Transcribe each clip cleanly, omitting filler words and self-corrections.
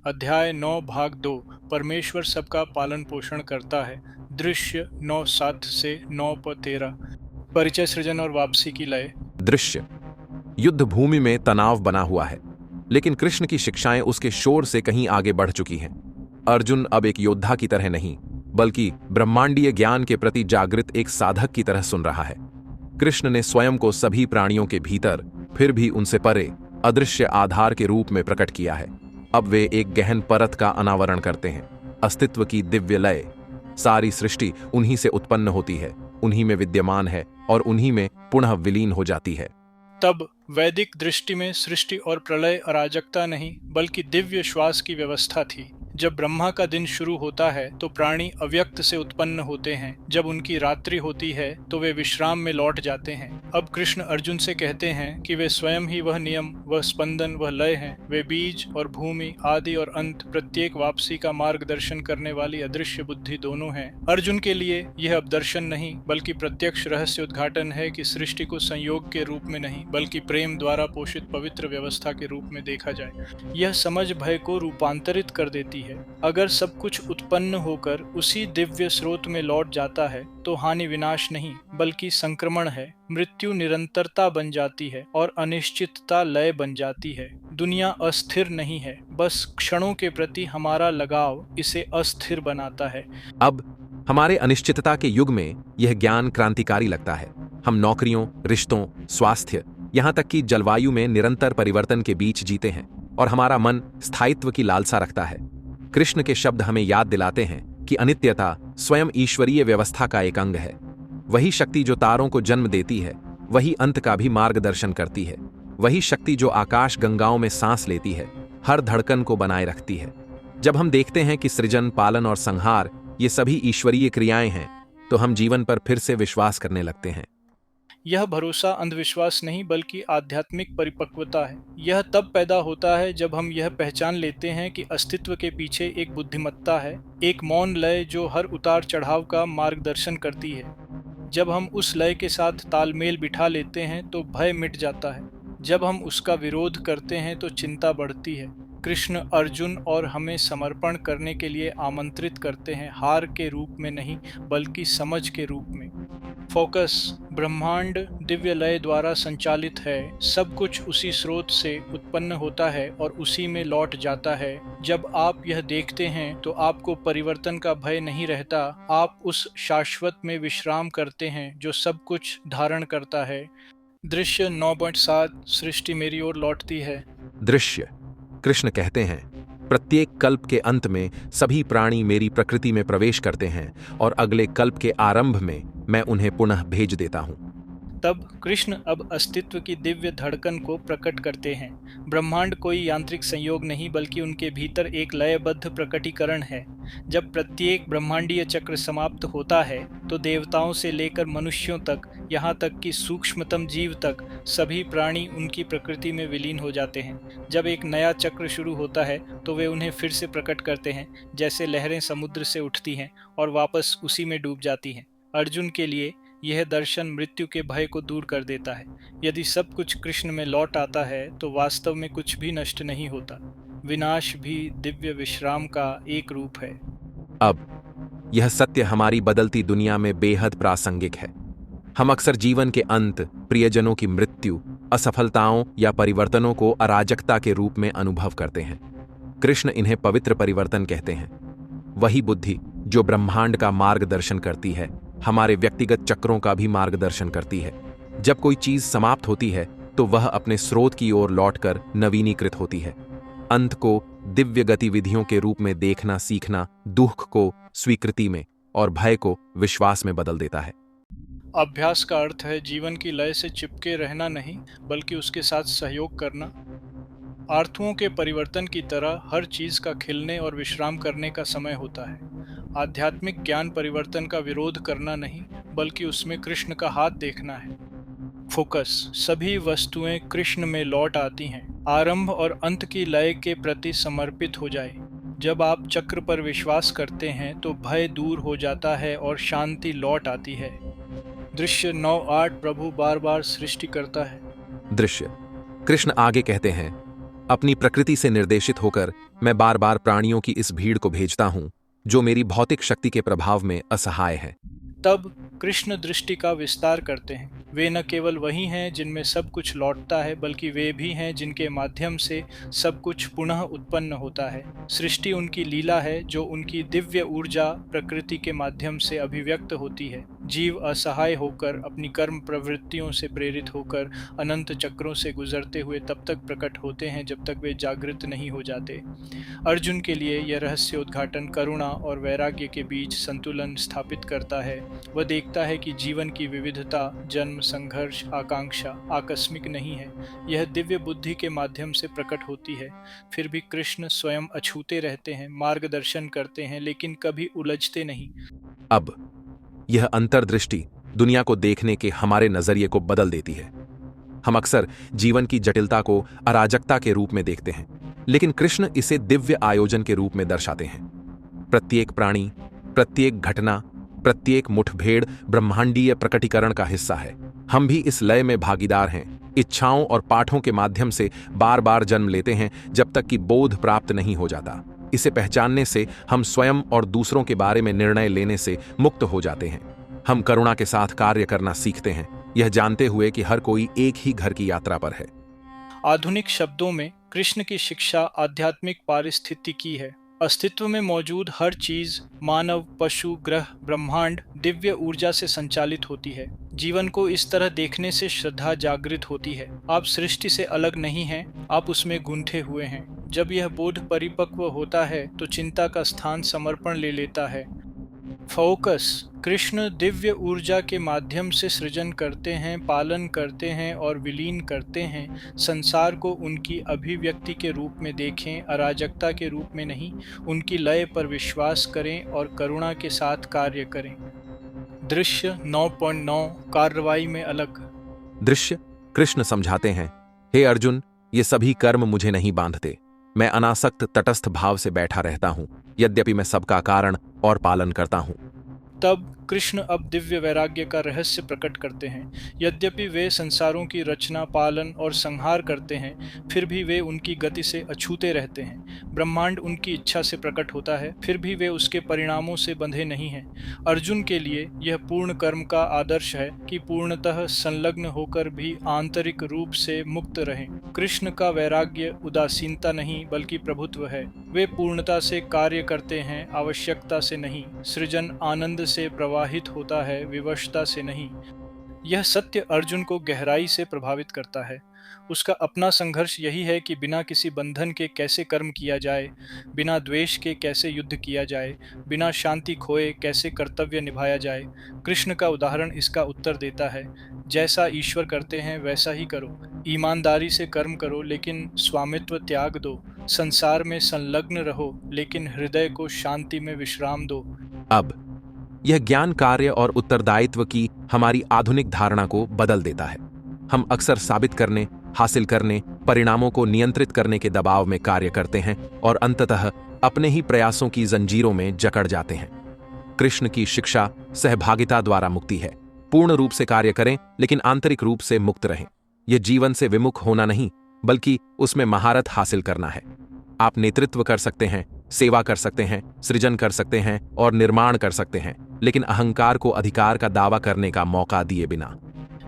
अध्याय 9 भाग 2। परमेश्वर सबका पालन पोषण करता है। दृश्य 9:7 से 9:13। परिचय, सृजन और वापसी की लय। दृश्य। युद्ध भूमि में तनाव बना हुआ है, लेकिन कृष्ण की शिक्षाएं उसके शोर से कहीं आगे बढ़ चुकी हैं। अर्जुन अब एक योद्धा की तरह नहीं, बल्कि ब्रह्मांडीय ज्ञान के प्रति जागृत एक साधक की तरह सुन रहा है। कृष्ण ने स्वयं को सभी प्राणियों के भीतर, फिर भी उनसे परे, अदृश्य आधार के रूप में प्रकट किया है। अब वे एक गहन परत का अनावरण करते हैं, अस्तित्व की दिव्य लय। सारी सृष्टि उन्हीं से उत्पन्न होती है, उन्हीं में विद्यमान है और उन्हीं में पुनः विलीन हो जाती है। तब वैदिक दृष्टि में सृष्टि और प्रलय अराजकता नहीं, बल्कि दिव्य श्वास की व्यवस्था थी। जब ब्रह्मा का दिन शुरू होता है तो प्राणी अव्यक्त से उत्पन्न होते हैं। जब उनकी रात्रि होती है तो वे विश्राम में लौट जाते हैं। अब कृष्ण अर्जुन से कहते हैं कि वे स्वयं ही वह नियम, वह स्पंदन, वह लय हैं। वे बीज और भूमि, आदि और अंत, प्रत्येक वापसी का मार्गदर्शन करने वाली अदृश्य बुद्धि दोनों हैं। अर्जुन के लिए यह अब दर्शन नहीं, बल्कि प्रत्यक्ष रहस्य उद्घाटन है कि सृष्टि को संयोग के रूप में नहीं, बल्कि प्रेम द्वारा पोषित पवित्र व्यवस्था के रूप में देखा जाए। यह समझ भय को रूपांतरित कर देती है। अगर सब कुछ उत्पन्न होकर उसी दिव्य स्रोत में लौट जाता है तो हानि विनाश नहीं, बल्कि संक्रमण है। मृत्यु निरंतरता बन जाती है और अनिश्चितता लय बन जाती है। दुनिया अस्थिर नहीं है, बस क्षणों के प्रति हमारा लगाव इसे अस्थिर बनाता है। अब हमारे अनिश्चितता के युग में यह ज्ञान क्रांतिकारी लगता है। हम नौकरियों, रिश्तों, स्वास्थ्य, यहाँ तक कि जलवायु में निरंतर परिवर्तन के बीच जीते हैं और हमारा मन स्थायित्व की लालसा रखता है। कृष्ण के शब्द हमें याद दिलाते हैं कि अनित्यता स्वयं ईश्वरीय व्यवस्था का एक अंग है। वही शक्ति जो तारों को जन्म देती है, वही अंत का भी मार्गदर्शन करती है। वही शक्ति जो आकाश गंगाओं में सांस लेती है, हर धड़कन को बनाए रखती है। जब हम देखते हैं कि सृजन, पालन और संहार ये सभी ईश्वरीय क्रियाएं हैं, तो हम जीवन पर फिर से विश्वास करने लगते हैं। यह भरोसा अंधविश्वास नहीं, बल्कि आध्यात्मिक परिपक्वता है। यह तब पैदा होता है जब हम यह पहचान लेते हैं कि अस्तित्व के पीछे एक बुद्धिमत्ता है, एक मौन लय जो हर उतार चढ़ाव का मार्गदर्शन करती है। जब हम उस लय के साथ तालमेल बिठा लेते हैं तो भय मिट जाता है। जब हम उसका विरोध करते हैं तो चिंता बढ़ती है। कृष्ण अर्जुन और हमें समर्पण करने के लिए आमंत्रित करते हैं, हार के रूप में नहीं, बल्कि समझ के रूप में। फोकस। ब्रह्मांड दिव्य लय द्वारा संचालित है। सब कुछ उसी स्रोत से उत्पन्न होता है और उसी में लौट जाता है। जब आप यह देखते हैं तो आपको परिवर्तन का भय नहीं रहता। आप उस शाश्वत में विश्राम करते हैं जो सब कुछ धारण करता है। दृश्य 9:7। सृष्टि मेरी ओर लौटती है। दृश्य। कृष्ण कहते हैं, प्रत्येक कल्प के अंत में सभी प्राणी मेरी प्रकृति में प्रवेश करते हैं और अगले कल्प के आरंभ में मैं उन्हें पुनः भेज देता हूं। तब कृष्ण अब अस्तित्व की दिव्य धड़कन को प्रकट करते हैं। ब्रह्मांड कोई यांत्रिक संयोग नहीं, बल्कि उनके भीतर एक लयबद्ध प्रकटीकरण है। जब प्रत्येक ब्रह्मांडीय चक्र समाप्त होता है तो देवताओं से लेकर मनुष्यों तक, यहाँ तक कि सूक्ष्मतम जीव तक, सभी प्राणी उनकी प्रकृति में विलीन हो जाते हैं। जब एक नया चक्र शुरू होता है तो वे उन्हें फिर से प्रकट करते हैं, जैसे लहरें समुद्र से उठती हैं और वापस उसी में डूब जाती हैं। अर्जुन के लिए यह दर्शन मृत्यु के भय को दूर कर देता है। यदि सब कुछ कृष्ण में लौट आता है तो वास्तव में कुछ भी नष्ट नहीं होता। विनाश भी दिव्य विश्राम का एक रूप है। अब यह सत्य हमारी बदलती दुनिया में बेहद प्रासंगिक है। हम अक्सर जीवन के अंत, प्रियजनों की मृत्यु, असफलताओं या परिवर्तनों को अराजकता के रूप में अनुभव करते हैं। कृष्ण इन्हें पवित्र परिवर्तन कहते हैं। वही बुद्धि जो ब्रह्मांड का मार्गदर्शन करती है, हमारे व्यक्तिगत चक्रों का भी मार्गदर्शन करती है। जब कोई चीज समाप्त होती है तो वह अपने स्रोत की ओर लौटकर नवीनीकृत होती है। अंत को दिव्य गतिविधियों के रूप में देखना सीखना दुख को स्वीकृति में और भय को विश्वास में बदल देता है। अभ्यास का अर्थ है जीवन की लय से चिपके रहना नहीं, बल्कि उसके साथ सहयोग करना। आर्थुओं के परिवर्तन की तरह हर चीज का खिलने और विश्राम करने का समय होता है। आध्यात्मिक ज्ञान परिवर्तन का विरोध करना नहीं, बल्कि उसमें कृष्ण का हाथ देखना है। फोकस। सभी वस्तुएं कृष्ण में लौट आती हैं। आरंभ और अंत की लय के प्रति समर्पित हो जाए। जब आप चक्र पर विश्वास करते हैं तो भय दूर हो जाता है और शांति लौट आती है। दृश्य 9:8। प्रभु बार बार सृष्टि करता है। दृश्य। कृष्ण आगे कहते हैं, अपनी प्रकृति से निर्देशित होकर मैं बार बार प्राणियों की इस भीड़ को भेजता हूं जो मेरी भौतिक शक्ति के प्रभाव में असहाय है। तब कृष्ण दृष्टि का विस्तार करते हैं। वे न केवल वही हैं जिनमें सब कुछ लौटता है, बल्कि वे भी हैं जिनके माध्यम से सब कुछ पुनः उत्पन्न होता है। सृष्टि उनकी लीला है जो उनकी दिव्य ऊर्जा प्रकृति के माध्यम से अभिव्यक्त होती है। जीव असहाय होकर अपनी कर्म प्रवृत्तियों से प्रेरित होकर अनंत चक्रों से गुजरते हुए तब तक प्रकट होते हैं जब तक वे जागृत नहीं हो जाते। अर्जुन के लिए यह रहस्योद्घाटन करुणा और वैराग्य के बीच संतुलन स्थापित करता है। वह देखता है कि जीवन की विविधता, जन्म, संघर्ष, आकांक्षा आकस्मिक नहीं है, यह दिव्य बुद्धि के माध्यम से प्रकट होती है। फिर भी कृष्ण स्वयं अछूते रहते हैं, मार्गदर्शन करते हैं, लेकिन कभी उलझते नहीं। अब यह अंतर्दृष्टि दुनिया को देखने के हमारे नजरिए को बदल देती है। हम अक्सर जीवन की जटिलता को अराजकता के रूप में देखते हैं, लेकिन कृष्ण इसे दिव्य आयोजन के रूप में दर्शाते हैं। प्रत्येक प्राणी, प्रत्येक घटना, प्रत्येक मुठभेड़ ब्रह्मांडीय प्रकटीकरण का हिस्सा है। हम भी इस लय में भागीदार हैं, इच्छाओं और पाठों के माध्यम से बार बार जन्म लेते हैं जब तक कि बोध प्राप्त नहीं हो जाता। इसे पहचानने से हम स्वयं और दूसरों के बारे में निर्णय लेने से मुक्त हो जाते हैं। हम करुणा के साथ कार्य करना सीखते हैं, यह जानते हुए कि हर कोई एक ही घर की यात्रा पर है। आधुनिक शब्दों में कृष्ण की शिक्षा आध्यात्मिक पारिस्थितिकी है। अस्तित्व में मौजूद हर चीज, मानव, पशु, ग्रह, ब्रह्मांड दिव्य ऊर्जा से संचालित होती है। जीवन को इस तरह देखने से श्रद्धा जागृत होती है। आप सृष्टि से अलग नहीं हैं, आप उसमें गूंथे हुए हैं। जब यह बोध परिपक्व होता है तो चिंता का स्थान समर्पण ले लेता है। फोकस। कृष्ण दिव्य ऊर्जा के माध्यम से सृजन करते हैं, पालन करते हैं और विलीन करते हैं। संसार को उनकी अभिव्यक्ति के रूप में देखें, अराजकता के रूप में नहीं। उनकी लय पर विश्वास करें और करुणा के साथ कार्य करें। दृश्य 9.9 कार्रवाई में अलग। दृश्य। कृष्ण समझाते हैं, हे अर्जुन, ये सभी कर्म मुझे नहीं बांधते। मैं अनासक्त तटस्थ भाव से बैठा रहता हूं, यद्यपि मैं सबका कारण और पालन करता हूं। तब कृष्ण अब दिव्य वैराग्य का रहस्य प्रकट करते हैं। यद्यपि वे संसारों की रचना, पालन और संहार करते हैं, फिर भी वे उनकी गति से अछूते रहते हैं। ब्रह्मांड उनकी इच्छा से प्रकट होता है, फिर भी वे उसके परिणामों से बंधे नहीं हैं। अर्जुन के लिए यह पूर्ण कर्म का आदर्श है कि पूर्णतः संलग्न होकर भी आंतरिक रूप से मुक्त रहें। कृष्ण का वैराग्य उदासीनता नहीं बल्कि प्रभुत्व है। वे पूर्णता से कार्य करते हैं, आवश्यकता से नहीं। सृजन आनंद से प्रवाहित होता है, विवशता से नहीं। यह सत्य अर्जुन को गहराई से प्रभावित करता है। उसका अपना संघर्ष यही है कि बिना किसी बंधन के कैसे कर्म किया जाए, बिना द्वेष के कैसे युद्ध किया जाए, बिना शांति खोए कैसे कर्तव्य निभाया जाए। कृष्ण का उदाहरण इसका उत्तर देता है। जैसा ईश्वर करते हैं वैसा ही करो। ईमानदारी से कर्म करो लेकिन स्वामित्व त्याग दो। संसार में संलग्न रहो लेकिन हृदय को शांति में विश्राम दो। अब यह ज्ञान कार्य और उत्तरदायित्व की हमारी आधुनिक धारणा को बदल देता है। हम अक्सर साबित करने, हासिल करने, परिणामों को नियंत्रित करने के दबाव में कार्य करते हैं और अंततः अपने ही प्रयासों की जंजीरों में जकड़ जाते हैं। कृष्ण की शिक्षा सहभागिता द्वारा मुक्ति है। पूर्ण रूप से कार्य करें लेकिन आंतरिक रूप से मुक्त रहें। यह जीवन से विमुख होना नहीं बल्कि उसमें महारत हासिल करना है। आप नेतृत्व कर सकते हैं, सेवा कर सकते हैं, सृजन कर सकते हैं और निर्माण कर सकते हैं, लेकिन अहंकार को अधिकार का दावा करने का मौका दिए बिना।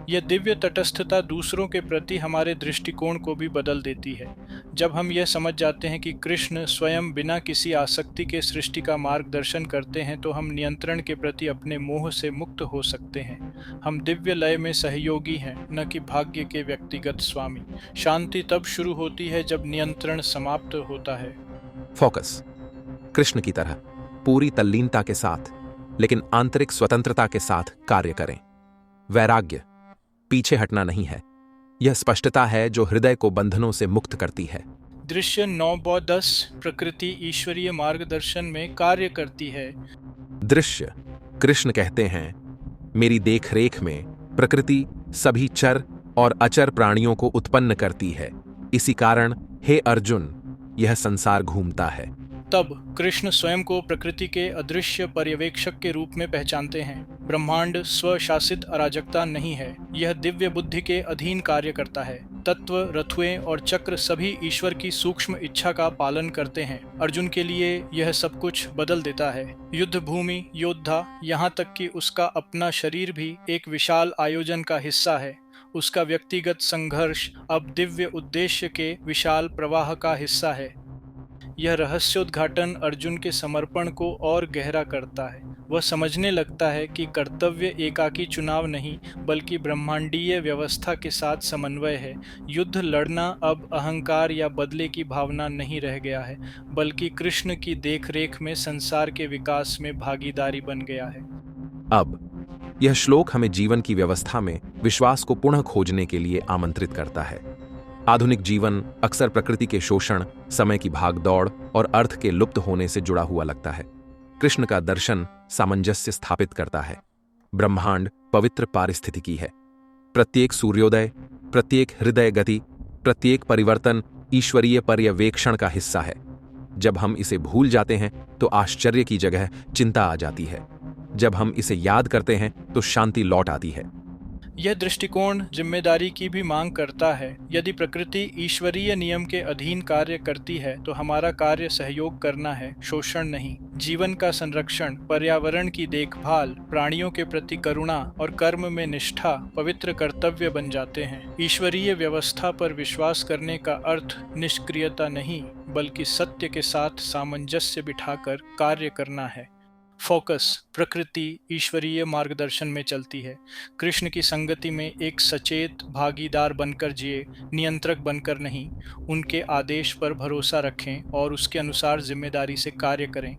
यह दिव्य तटस्थता दूसरों के प्रति हमारे दृष्टिकोण को भी बदल देती है। जब हम यह समझ जाते हैं कि कृष्ण स्वयं बिना किसी आसक्ति के सृष्टि का मार्गदर्शन करते हैं, तो हम नियंत्रण के प्रति अपने मोह से मुक्त हो सकते हैं। हम दिव्य लय में सहयोगी हैं, न कि भाग्य के व्यक्तिगत स्वामी। शांति तब शुरू होती है जब नियंत्रण समाप्त होता है। फोकस। कृष्ण की तरह पूरी तल्लीनता के साथ लेकिन आंतरिक स्वतंत्रता के साथ कार्य करें। वैराग्य पीछे हटना नहीं है, यह स्पष्टता है जो हृदय को बंधनों से मुक्त करती है। दृश्य 9.10 प्रकृति ईश्वरीय मार्गदर्शन में कार्य करती है। दृश्य। कृष्ण कहते हैं, मेरी देखरेख में प्रकृति सभी चर और अचर प्राणियों को उत्पन्न करती है। इसी कारण हे अर्जुन, यह संसार घूमता है। तब कृष्ण स्वयं को प्रकृति के अदृश्य पर्यवेक्षक के रूप में पहचानते हैं। ब्रह्मांड स्वशासित अराजकता नहीं है, यह दिव्य बुद्धि के अधीन कार्य करता है। तत्व, रथुएं और चक्र सभी ईश्वर की सूक्ष्म इच्छा का पालन करते हैं। अर्जुन के लिए यह सब कुछ बदल देता है। युद्ध भूमि, योद्धा, यहाँ तक कि उसका अपना शरीर भी एक विशाल आयोजन का हिस्सा है। उसका व्यक्तिगत संघर्ष अब दिव्य उद्देश्य के विशाल प्रवाह का हिस्सा है। यह रहस्योद्घाटन अर्जुन के समर्पण को और गहरा करता है। वह समझने लगता है कि कर्तव्य एकाकी चुनाव नहीं, बल्कि ब्रह्मांडीय व्यवस्था के साथ समन्वय है। युद्ध लड़ना अब अहंकार या बदले की भावना नहीं रह गया है, बल्कि कृष्ण की देखरेख में संसार के विकास में भागीदारी बन गया है। अब यह श्लोक हमें जीवन की व्यवस्था में विश्वास को पुनः खोजने के लिए आमंत्रित करता है। आधुनिक जीवन अक्सर प्रकृति के शोषण, समय की भागदौड़ और अर्थ के लुप्त होने से जुड़ा हुआ लगता है। कृष्ण का दर्शन सामंजस्य स्थापित करता है। ब्रह्मांड पवित्र पारिस्थितिकी है। प्रत्येक सूर्योदय, प्रत्येक हृदय गति, प्रत्येक परिवर्तन ईश्वरीय पर्यवेक्षण का हिस्सा है। जब हम इसे भूल जाते हैं तो आश्चर्य की जगह चिंता आ जाती है। जब हम इसे याद करते हैं तो शांति लौट आती है। यह दृष्टिकोण जिम्मेदारी की भी मांग करता है। यदि प्रकृति ईश्वरीय नियम के अधीन कार्य करती है तो हमारा कार्य सहयोग करना है, शोषण नहीं। जीवन का संरक्षण, पर्यावरण की देखभाल, प्राणियों के प्रति करुणा और कर्म में निष्ठा पवित्र कर्तव्य बन जाते हैं। ईश्वरीय व्यवस्था पर विश्वास करने का अर्थ निष्क्रियता नहीं, बल्कि सत्य के साथ सामंजस्य बिठाकर कार्य करना है। फोकस, प्रकृति ईश्वरीय मार्गदर्शन में चलती है। कृष्ण की संगति में एक सचेत भागीदार बनकर जिए, नियंत्रक बनकर नहीं। उनके आदेश पर भरोसा रखें और उसके अनुसार जिम्मेदारी से कार्य करें।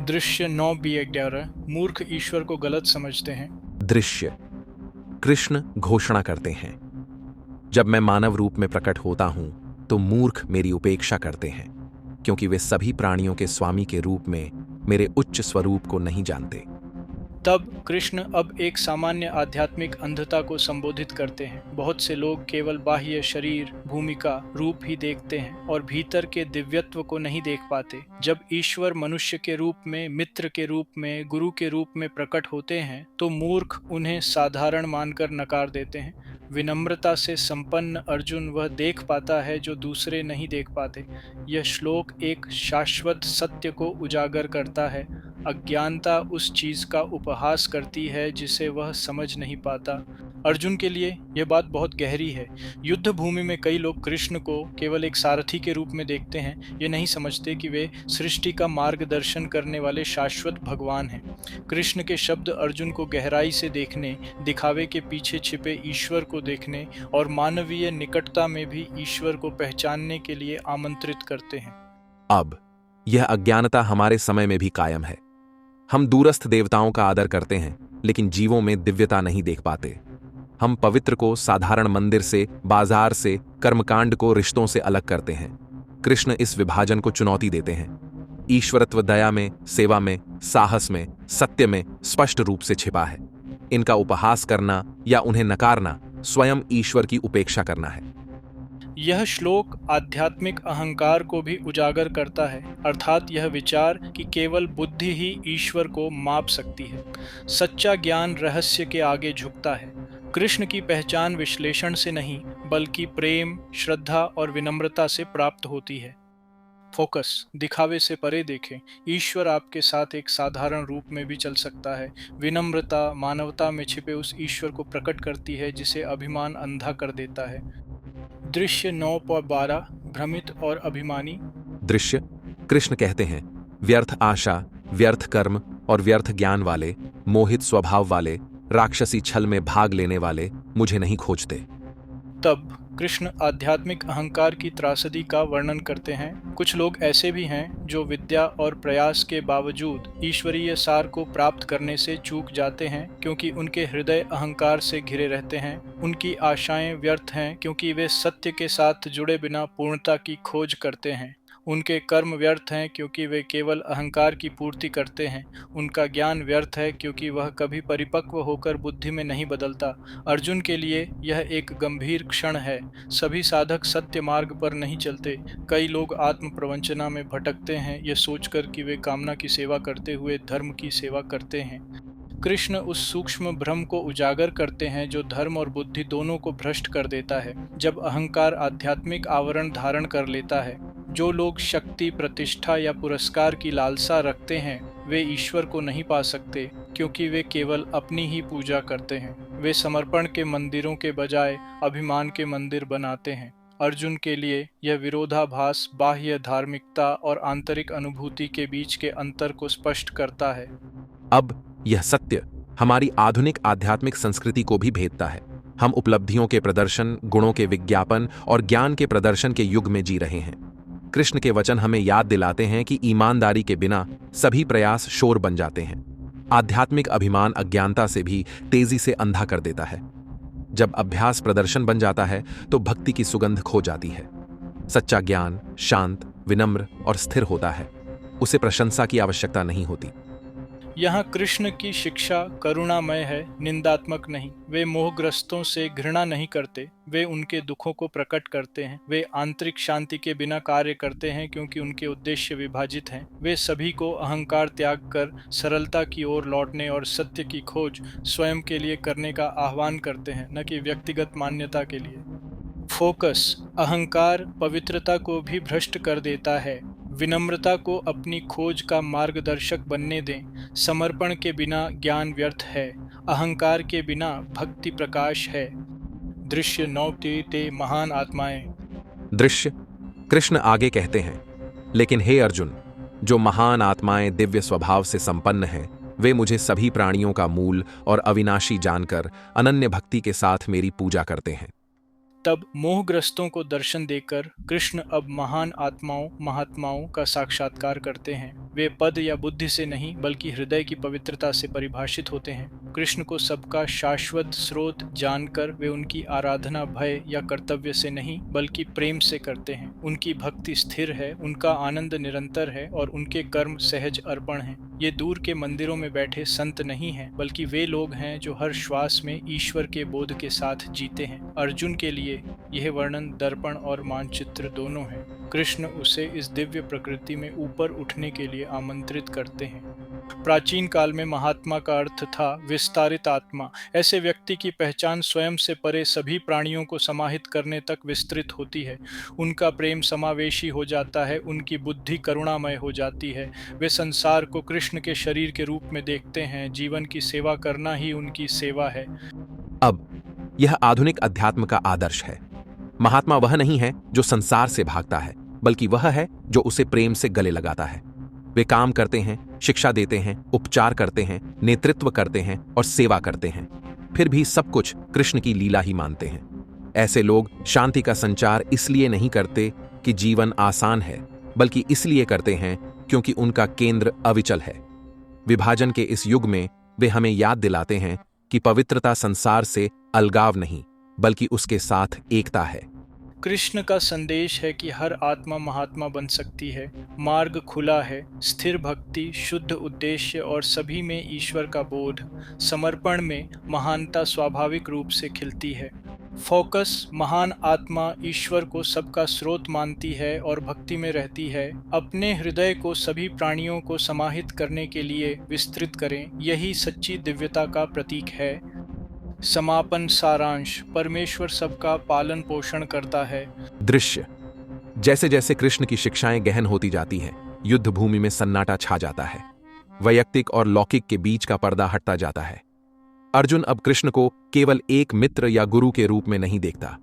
दृश्य 9b11। मूर्ख ईश्वर को गलत समझते हैं। दृश्य, कृष्ण घोषणा करते हैं, जब मैं मानव रूप में प्रकट होता हूं तो मूर्ख मेरी उपेक्षा करते हैं, क्योंकि वे सभी प्राणियों के स्वामी के रूप में मेरे उच्च स्वरूप को नहीं जानते। तब कृष्ण अब एक सामान्य आध्यात्मिक अंधता को संबोधित करते हैं। बहुत से लोग केवल बाह्य शरीर, भूमिका, रूप ही देखते हैं और भीतर के दिव्यत्व को नहीं देख पाते। जब ईश्वर मनुष्य के रूप में, मित्र के रूप में, गुरु के रूप में प्रकट होते हैं तो मूर्ख उन्हें साधारण मानकर नकार देते हैं। विनम्रता से संपन्न अर्जुन वह देख पाता है जो दूसरे नहीं देख पाते। यह श्लोक एक शाश्वत सत्य को उजागर करता है। अज्ञानता उस चीज का उपहास करती है जिसे वह समझ नहीं पाता। अर्जुन के लिए यह बात बहुत गहरी है। युद्ध भूमि में कई लोग कृष्ण को केवल एक सारथी के रूप में देखते हैं। ये नहीं समझते कि वे सृष्टि का मार्गदर्शन करने वाले शाश्वत भगवान हैं। कृष्ण के शब्द अर्जुन को गहराई से देखने, दिखावे के पीछे छिपे ईश्वर को देखने और मानवीय निकटता में भी ईश्वर को पहचानने के लिए आमंत्रित करते हैं। अब यह अज्ञानता हमारे समय में भी कायम है। हम दूरस्थ देवताओं का आदर करते हैं, लेकिन जीवों में दिव्यता नहीं देख पाते। हम पवित्र को साधारण मंदिर से, बाजार से, कर्मकांड को रिश्तों से अलग करते हैं। कृष्ण इस विभाजन को चुनौती देते हैं। ईश्वरत्व दया में, सेवा में, साहस में, सत्य में स्पष्ट रूप से छिपा है। इनका उपहास करना या उन्हें नकारना स्वयं ईश्वर की उपेक्षा करना है। यह श्लोक आध्यात्मिक अहंकार को भी उजागर करता है, अर्थात यह विचार कि केवल बुद्धि ही ईश्वर को माप सकती है। सच्चा ज्ञान रहस्य के आगे झुकता है। कृष्ण की पहचान विश्लेषण से नहीं, बल्कि प्रेम, श्रद्धा और विनम्रता से प्राप्त होती है। फोकस, दिखावे से परे देखें। ईश्वर आपके साथ एक साधारण रूप में भी चल सकता है। विनम्रता मानवता में छिपे उस ईश्वर को प्रकट करती है जिसे अभिमान अंधा कर देता है। दृश्य 9.12। भ्रमित और अभिमानी। दृश्य, कृष्ण कहते हैं, व्यर्थ आशा, व्यर्थ कर्म और व्यर्थ ज्ञान वाले, मोहित स्वभाव वाले, राक्षसी छल में भाग लेने वाले मुझे नहीं खोजते। तब कृष्ण आध्यात्मिक अहंकार की त्रासदी का वर्णन करते हैं। कुछ लोग ऐसे भी हैं जो विद्या और प्रयास के बावजूद ईश्वरीय सार को प्राप्त करने से चूक जाते हैं, क्योंकि उनके हृदय अहंकार से घिरे रहते हैं। उनकी आशाएं व्यर्थ हैं क्योंकि वे सत्य के साथ जुड़े बिना पूर्णता की खोज करते हैं। उनके कर्म व्यर्थ हैं क्योंकि वे केवल अहंकार की पूर्ति करते हैं। उनका ज्ञान व्यर्थ है क्योंकि वह कभी परिपक्व होकर बुद्धि में नहीं बदलता। अर्जुन के लिए यह एक गंभीर क्षण है। सभी साधक सत्य मार्ग पर नहीं चलते। कई लोग आत्म प्रवंचना में भटकते हैं, ये सोचकर कि वे कामना की सेवा करते हुए धर्म की सेवा करते हैं। कृष्ण उस सूक्ष्म भ्रम को उजागर करते हैं जो धर्म और बुद्धि दोनों को भ्रष्ट कर देता है। जब अहंकार आध्यात्मिक आवरण धारण कर लेता है, जो लोग शक्ति, प्रतिष्ठा या पुरस्कार की लालसा रखते हैं वे ईश्वर को नहीं पा सकते, क्योंकि वे केवल अपनी ही पूजा करते हैं। वे समर्पण के मंदिरों के बजाय अभिमान के मंदिर बनाते हैं। अर्जुन के लिए यह विरोधाभास बाह्य धार्मिकता और आंतरिक अनुभूति के बीच के अंतर को स्पष्ट करता है। अब यह सत्य हमारी आधुनिक आध्यात्मिक संस्कृति को भी भेदता है। हम उपलब्धियों के प्रदर्शन, गुणों के विज्ञापन और ज्ञान के प्रदर्शन के युग में जी रहे हैं। कृष्ण के वचन हमें याद दिलाते हैं कि ईमानदारी के बिना सभी प्रयास शोर बन जाते हैं। आध्यात्मिक अभिमान अज्ञानता से भी तेजी से अंधा कर देता है। जब अभ्यास प्रदर्शन बन जाता है तो भक्ति की सुगंध खो जाती है। सच्चा ज्ञान शांत, विनम्र और स्थिर होता है। उसे प्रशंसा की आवश्यकता नहीं होती। यहाँ कृष्ण की शिक्षा करुणामय है, निंदात्मक नहीं। वे मोहग्रस्तों से घृणा नहीं करते, वे उनके दुखों को प्रकट करते हैं। वे आंतरिक शांति के बिना कार्य करते हैं क्योंकि उनके उद्देश्य विभाजित हैं। वे सभी को अहंकार त्याग कर सरलता की ओर लौटने और सत्य की खोज स्वयं के लिए करने का आह्वान करते हैं, न कि व्यक्तिगत मान्यता के लिए। फोकस अहंकार पवित्रता को भी भ्रष्ट कर देता है। विनम्रता को अपनी खोज का मार्गदर्शक बनने दें। समर्पण के बिना ज्ञान व्यर्थ है, अहंकार के बिना भक्ति प्रकाश है। दृश्य 9 ते महान आत्माएं। दृश्य कृष्ण आगे कहते हैं, लेकिन हे अर्जुन, जो महान आत्माएं दिव्य स्वभाव से संपन्न हैं, वे मुझे सभी प्राणियों का मूल और अविनाशी जानकर अनन्य भक्ति के साथ मेरी पूजा करते हैं। तब मोहग्रस्तों को दर्शन देकर कृष्ण अब महान आत्माओं महात्माओं का साक्षात्कार करते हैं। वे पद या बुद्धि से नहीं बल्कि हृदय की पवित्रता से परिभाषित होते हैं। कृष्ण को सबका शाश्वत स्रोत जानकर वे उनकी आराधना भय या कर्तव्य से नहीं बल्कि प्रेम से करते हैं। उनकी भक्ति स्थिर है, उनका आनंद निरंतर है और उनके कर्म सहज अर्पण हैं। ये दूर के मंदिरों में बैठे संत नहीं हैं, बल्कि वे लोग हैं जो हर श्वास में ईश्वर के बोध के साथ जीते हैं। अर्जुन के लिए यह वर्णन दर्पण और मानचित्र दोनों है। कृष्ण उसे इस दिव्य प्रकृति में ऊपर उठने के लिए आमंत्रित करते हैं। प्राचीन काल में महात्मा का अर्थ था विस्तारित आत्मा। ऐसे व्यक्ति की पहचान स्वयं से परे सभी प्राणियों को समाहित करने तक विस्तृत होती है। उनका प्रेम समावेशी हो जाता है, उनकी बुद्धि करुणामय हो जाती है। वे संसार को कृष्ण के शरीर के रूप में देखते हैं। जीवन की सेवा करना ही उनकी सेवा है। अब यह आधुनिक अध्यात्म का आदर्श है। महात्मा वह नहीं है जो संसार से भागता है, बल्कि वह है जो उसे प्रेम से गले लगाता है। वे काम करते हैं, शिक्षा देते हैं, उपचार करते हैं, नेतृत्व करते हैं और सेवा करते हैं, फिर भी सब कुछ कृष्ण की लीला ही मानते हैं। ऐसे लोग शांति का संचार इसलिए नहीं करते कि जीवन आसान है, बल्कि इसलिए करते हैं क्योंकि उनका केंद्र अविचल है। विभाजन के इस युग में वे हमें याद दिलाते हैं कि पवित्रता संसार से अलगाव नहीं बल्कि उसके साथ एकता है। कृष्ण का संदेश है कि हर आत्मा महात्मा बन सकती है। मार्ग खुला है, स्थिर भक्ति, शुद्ध उद्देश्य और सभी में ईश्वर का बोध। समर्पण में महानता स्वाभाविक रूप से खिलती है। फोकस महान आत्मा ईश्वर को सबका स्रोत मानती है और भक्ति में रहती है। अपने हृदय को सभी प्राणियों को समाहित करने के लिए विस्तृत करें, यही सच्ची दिव्यता का प्रतीक है। समापन सारांश, परमेश्वर सबका पालन पोषण करता है। दृश्य जैसे जैसे कृष्ण की शिक्षाएं गहन होती जाती हैं, युद्ध भूमि में सन्नाटा छा जाता है। वैयक्तिक और लौकिक के बीच का पर्दा हटता जाता है। अर्जुन अब कृष्ण को केवल एक मित्र या गुरु के रूप में नहीं देखता,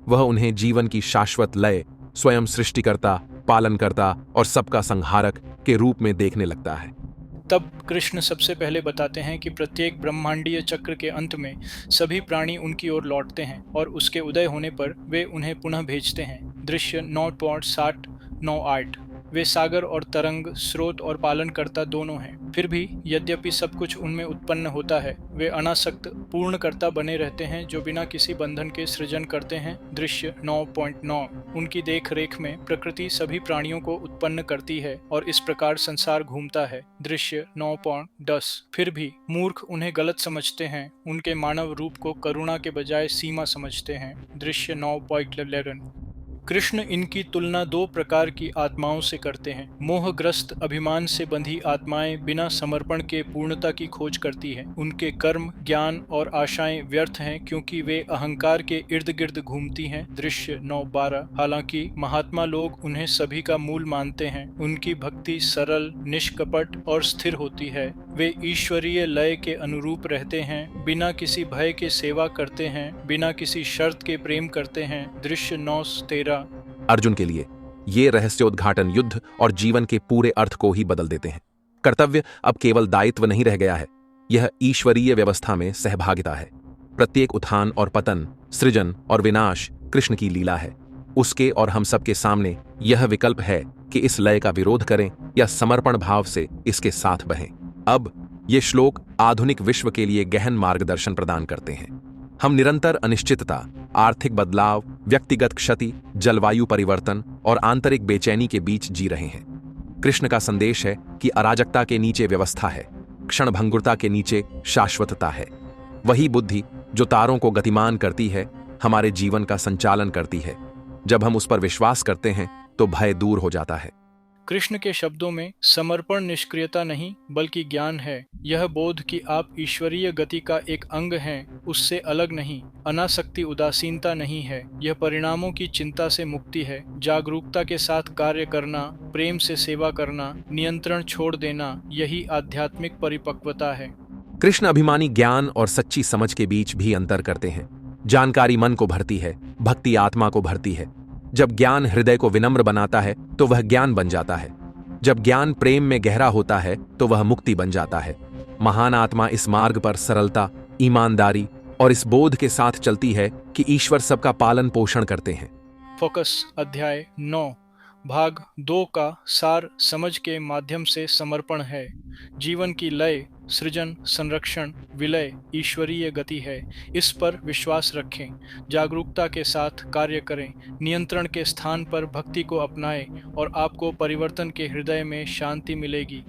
वह उन्हें जीवन की शाश्वत लय, स्वयं सृष्टिकर्ता, पालनकर्ता और सबका संहारक के रूप में देखने लगता है। तब कृष्ण सबसे पहले बताते हैं कि प्रत्येक ब्रह्मांडीय चक्र के अंत में सभी प्राणी उनकी ओर लौटते हैं और उसके उदय होने पर वे उन्हें पुनः भेजते हैं। दृश्य 9.7-9-8। वे सागर और तरंग, स्रोत और पालनकर्ता दोनों हैं। फिर भी यद्यपि सब कुछ उनमें उत्पन्न होता है, वे अनासक्त पूर्णकर्ता बने रहते हैं जो बिना किसी बंधन के सृजन करते हैं। दृश्य 9.9। उनकी देख रेख में प्रकृति सभी प्राणियों को उत्पन्न करती है और इस प्रकार संसार घूमता है। दृश्य 9.10। फिर भी मूर्ख उन्हें गलत समझते हैं, उनके मानव रूप को करुणा के बजाय सीमा समझते हैं। दृश्य 9.11। कृष्ण इनकी तुलना दो प्रकार की आत्माओं से करते हैं। मोहग्रस्त अभिमान से बंधी आत्माएं बिना समर्पण के पूर्णता की खोज करती हैं। उनके कर्म, ज्ञान और आशाएं व्यर्थ हैं क्योंकि वे अहंकार के इर्द गिर्द घूमती हैं। दृश्य 9:12। हालांकि महात्मा लोग उन्हें सभी का मूल मानते हैं। उनकी भक्ति सरल, निष्कपट और स्थिर होती है। वे ईश्वरीय लय के अनुरूप रहते हैं, बिना किसी भय के सेवा करते हैं, बिना किसी शर्त के प्रेम करते हैं। दृश्य 9:13। अर्जुन के लिए ये रहस्योद्घाटन युद्ध और जीवन के पूरे अर्थ को ही बदल देते हैं। कर्तव्य अब केवल दायित्व नहीं रह गया है, यह ईश्वरीय व्यवस्था में सहभागिता है। प्रत्येक उत्थान और पतन, सृजन और विनाश कृष्ण की लीला है। उसके और हम सबके सामने यह विकल्प है कि इस लय का विरोध करें या समर्पण भाव से इसके साथ बहें। अब ये श्लोक आधुनिक विश्व के लिए गहन मार्गदर्शन प्रदान करते हैं। हम निरंतर अनिश्चितता, आर्थिक बदलाव, व्यक्तिगत क्षति, जलवायु परिवर्तन और आंतरिक बेचैनी के बीच जी रहे हैं। कृष्ण का संदेश है कि अराजकता के नीचे व्यवस्था है, क्षणभंगुरता के नीचे शाश्वतता है। वही बुद्धि जो तारों को गतिमान करती है, हमारे जीवन का संचालन करती है। जब हम उस पर विश्वास करते हैं तो भय दूर हो जाता है। कृष्ण के शब्दों में समर्पण निष्क्रियता नहीं बल्कि ज्ञान है। यह बोध कि आप ईश्वरीय गति का एक अंग हैं, उससे अलग नहीं। अनासक्ति उदासीनता नहीं है, यह परिणामों की चिंता से मुक्ति है। जागरूकता के साथ कार्य करना, प्रेम से सेवा करना, नियंत्रण छोड़ देना, यही आध्यात्मिक परिपक्वता है। कृष्ण अभिमानी ज्ञान और सच्ची समझ के बीच भी अंतर करते हैं। जानकारी मन को भरती है, भक्ति आत्मा को भरती है। जब ज्ञान हृदय को विनम्र बनाता है तो वह ज्ञान बन जाता है। जब ज्ञान प्रेम में गहरा होता है तो वह मुक्ति बन जाता है। महान आत्मा इस मार्ग पर सरलता, ईमानदारी और इस बोध के साथ चलती है कि ईश्वर सबका पालन पोषण करते हैं। फोकस अध्याय 9 भाग 2 का सार समझ के माध्यम से समर्पण है। जीवन की लय, सृजन, संरक्षण, विलय ईश्वरीय गति है। इस पर विश्वास रखें, जागरूकता के साथ कार्य करें, नियंत्रण के स्थान पर भक्ति को अपनाएं और आपको परिवर्तन के हृदय में शांति मिलेगी।